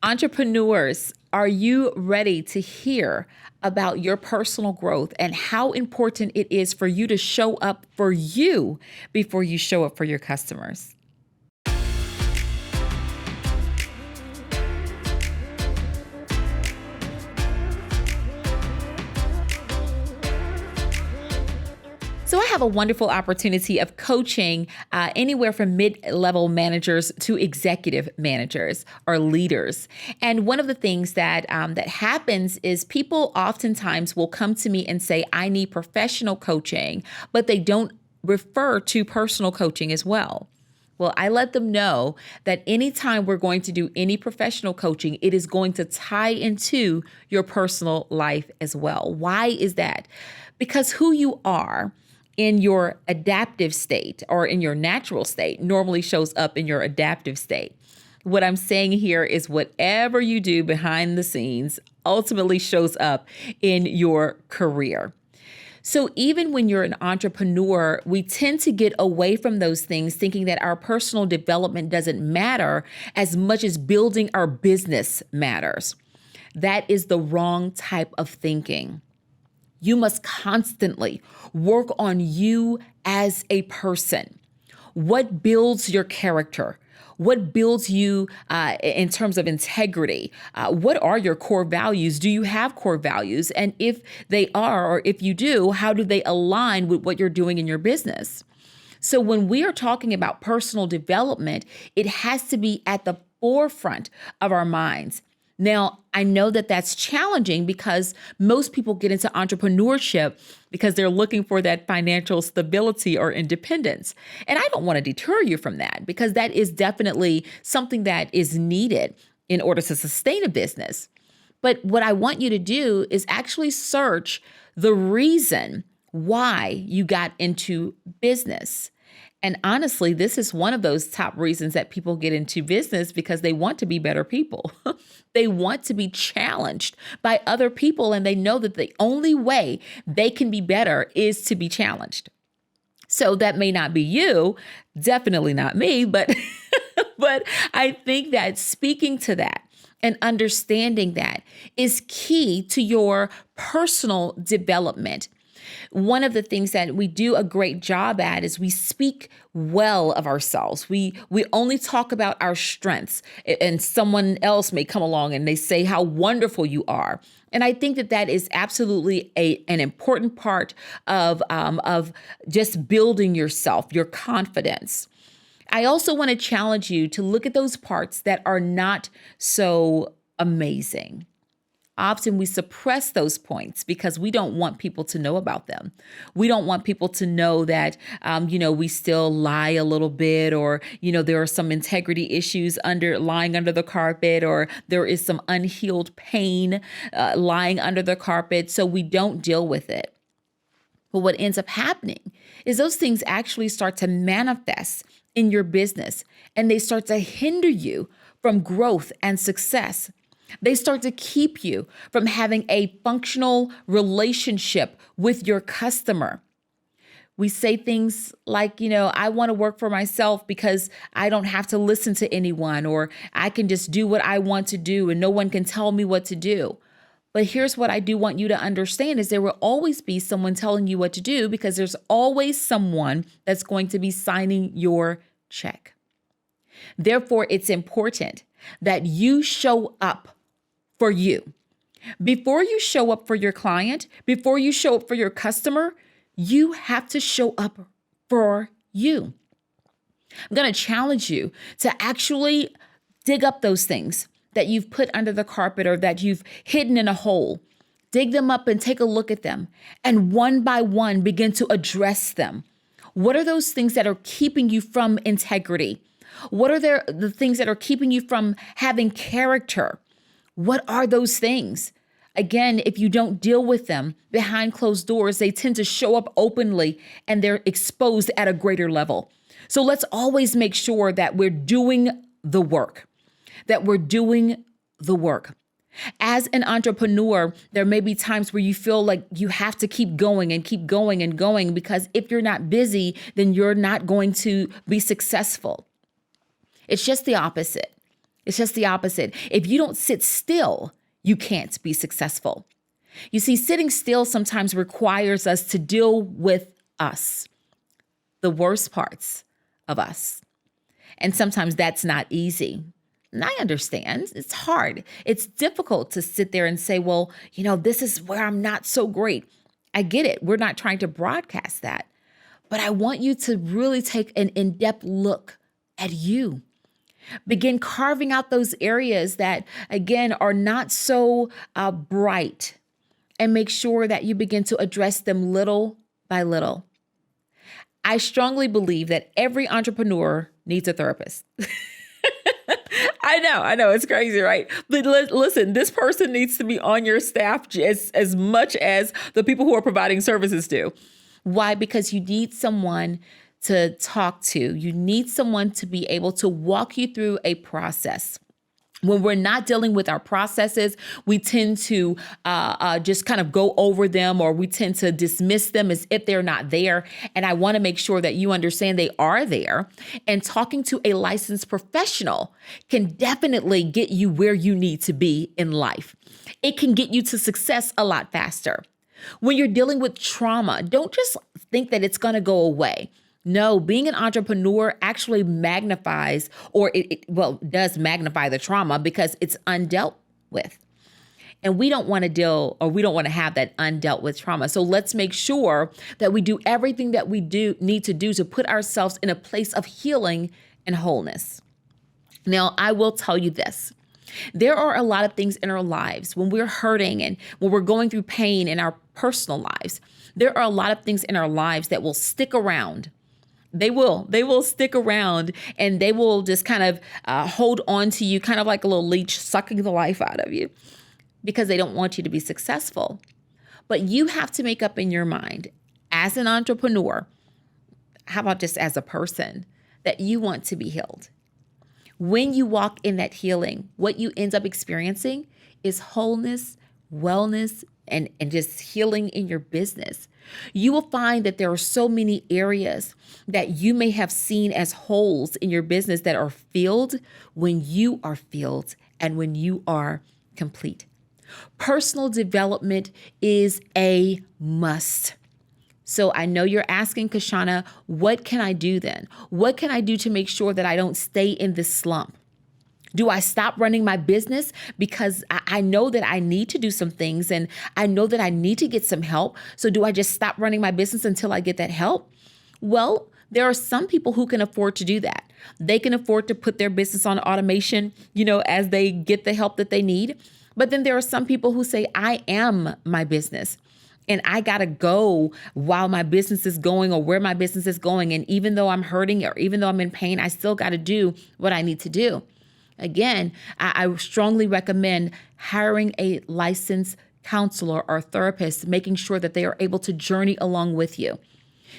Entrepreneurs, are you ready to hear about your personal growth and how important it is for you to show up for you before you show up for your customers? So I have a wonderful opportunity of coaching anywhere from mid-level managers to executive managers or leaders. And one of the things that happens is people oftentimes will come to me and say, I need professional coaching, but they don't refer to personal coaching as well. Well, I let them know that anytime we're going to do any professional coaching, it is going to tie into your personal life as well. Why is that? Because who you are in your adaptive state or in your natural state normally shows up in your adaptive state. What I'm saying here is whatever you do behind the scenes ultimately shows up in your career. So even when you're an entrepreneur, we tend to get away from those things thinking that our personal development doesn't matter as much as building our business matters. That is the wrong type of thinking. You must constantly work on you as a person. What builds your character? What builds you in terms of integrity? What are your core values? Do you have core values? And if they are, or if you do, how do they align with what you're doing in your business? So when we are talking about personal development, it has to be at the forefront of our minds. Now, I know that that's challenging because most people get into entrepreneurship because they're looking for that financial stability or independence. And I don't want to deter you from that because that is definitely something that is needed in order to sustain a business. But what I want you to do is actually search the reason why you got into business. And honestly, this is one of those top reasons that people get into business because they want to be better people. They want to be challenged by other people, and they know that the only way they can be better is to be challenged. So that may not be you, definitely not me, but but I think that speaking to that and understanding that is key to your personal development. One of the things that we do a great job at is we speak well of ourselves. We only talk about our strengths, and someone else may come along and they say how wonderful you are. And I think that that is absolutely an important part of just building yourself, your confidence. I also want to challenge you to look at those parts that are not so amazing. Often we suppress those points because we don't want people to know about them. We don't want people to know that, we still lie a little bit, or, there are some integrity issues lying under the carpet, or there is some unhealed pain lying under the carpet. So we don't deal with it. But what ends up happening is those things actually start to manifest in your business, and they start to hinder you from growth and success. They start to keep you from having a functional relationship with your customer. We say things like, I want to work for myself because I don't have to listen to anyone, or I can just do what I want to do and no one can tell me what to do. But here's what I do want you to understand is there will always be someone telling you what to do because there's always someone that's going to be signing your check. Therefore, it's important that you show up for you. Before you show up for your client, before you show up for your customer, you have to show up for you. I'm going to challenge you to actually dig up those things that you've put under the carpet or that you've hidden in a hole. Dig them up and take a look at them, and one by one begin to address them. What are those things that are keeping you from integrity? What are the things that are keeping you from having character? What are those things? Again, if you don't deal with them behind closed doors, they tend to show up openly and they're exposed at a greater level. So let's always make sure that we're doing the work, As an entrepreneur, there may be times where you feel like you have to keep going and keep going and going, because if you're not busy, then you're not going to be successful. It's just the opposite. It's just the opposite. If you don't sit still, you can't be successful. You see, sitting still sometimes requires us to deal with us, the worst parts of us. And sometimes that's not easy. And I understand it's hard. It's difficult to sit there and say, well, this is where I'm not so great. I get it. We're not trying to broadcast that. But I want you to really take an in-depth look at you. Begin carving out those areas that, again, are not so bright, and make sure that you begin to address them little by little. I strongly believe that every entrepreneur needs a therapist. I know, it's crazy, right? But listen, this person needs to be on your staff as much as the people who are providing services do. Why? Because you need someone to talk to. You need someone to be able to walk you through a process. When we're not dealing with our processes, we tend to just kind of go over them, or we tend to dismiss them as if they're not there. And I want to make sure that you understand they are there. And talking to a licensed professional can definitely get you where you need to be in life. It can get you to success a lot faster. When you're dealing with trauma, don't just think that it's going to go away. No, being an entrepreneur actually magnifies, or it does magnify the trauma because it's undealt with. And we don't want to we don't want to have that undealt with trauma. So let's make sure that we do everything that we need to do to put ourselves in a place of healing and wholeness. Now, I will tell you this. There are a lot of things in our lives when we're hurting and when we're going through pain in our personal lives. There are a lot of things in our lives that will stick around. They will stick around, and they will just kind of hold on to you, kind of like a little leech sucking the life out of you, because they don't want you to be successful. But you have to make up in your mind as an entrepreneur, how about just as a person, that you want to be healed. When you walk in that healing, what you end up experiencing is wholeness, wellness, and just healing in your business. You will find that there are so many areas that you may have seen as holes in your business that are filled when you are filled and when you are complete. Personal development is a must. So I know you're asking, Kashonna, what can I do then? What can I do to make sure that I don't stay in this slump? Do I stop running my business because I know that I need to do some things and I know that I need to get some help? So do I just stop running my business until I get that help? Well, there are some people who can afford to do that. They can afford to put their business on automation, as they get the help that they need. But then there are some people who say, I am my business. And I got to go while my business is going, or where my business is going. And even though I'm hurting, or even though I'm in pain, I still got to do what I need to do. Again, I strongly recommend hiring a licensed counselor or therapist, making sure that they are able to journey along with you.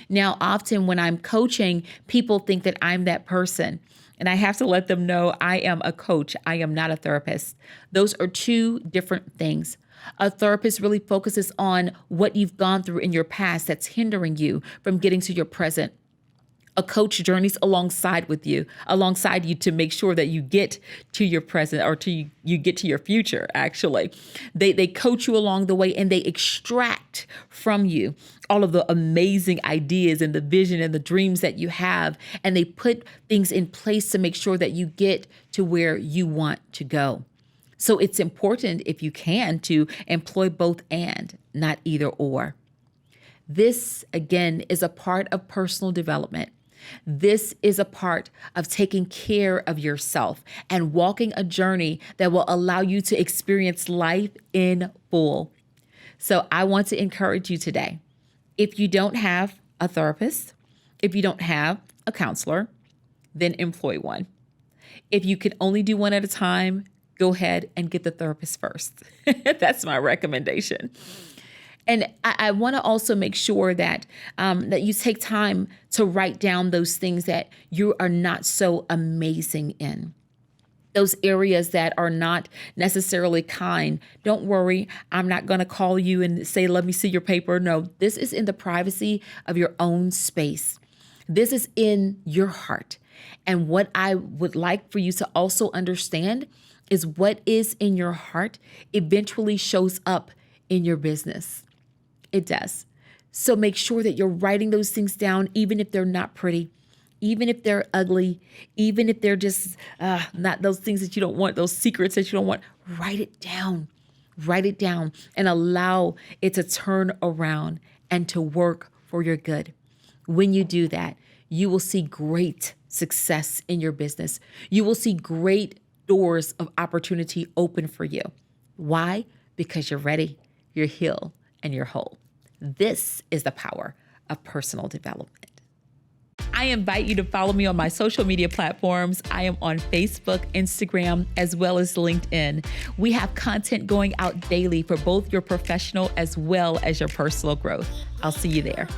Now, often when I'm coaching, people think that I'm that person. And I have to let them know I am a coach. I am not a therapist. Those are two different things. A therapist really focuses on what you've gone through in your past that's hindering you from getting to your present. A coach journeys alongside you to make sure that you get to your present, or you get to your future, actually. They coach you along the way, and they extract from you all of the amazing ideas and the vision and the dreams that you have. And they put things in place to make sure that you get to where you want to go. So it's important, if you can, to employ both and, not either or. This, again, is a part of personal development. This is a part of taking care of yourself and walking a journey that will allow you to experience life in full. So I want to encourage you today. If you don't have a therapist, if you don't have a counselor, then employ one. If you can only do one at a time, go ahead and get the therapist first. That's my recommendation. And I want to also make sure that that you take time to write down those things that you are not so amazing in. Those areas that are not necessarily kind. Don't worry, I'm not going to call you and say, let me see your paper. No, this is in the privacy of your own space. This is in your heart. And what I would like for you to also understand is what is in your heart eventually shows up in your business. It does. So make sure that you're writing those things down, even if they're not pretty, even if they're ugly, even if they're just not those things that you don't want, those secrets that you don't want. Write it down. Write it down and allow it to turn around and to work for your good. When you do that, you will see great success in your business. You will see great doors of opportunity open for you. Why? Because you're ready, you're healed, and you're whole. This is the power of personal development. I invite you to follow me on my social media platforms. I am on Facebook, Instagram, as well as LinkedIn. We have content going out daily for both your professional as well as your personal growth. I'll see you there.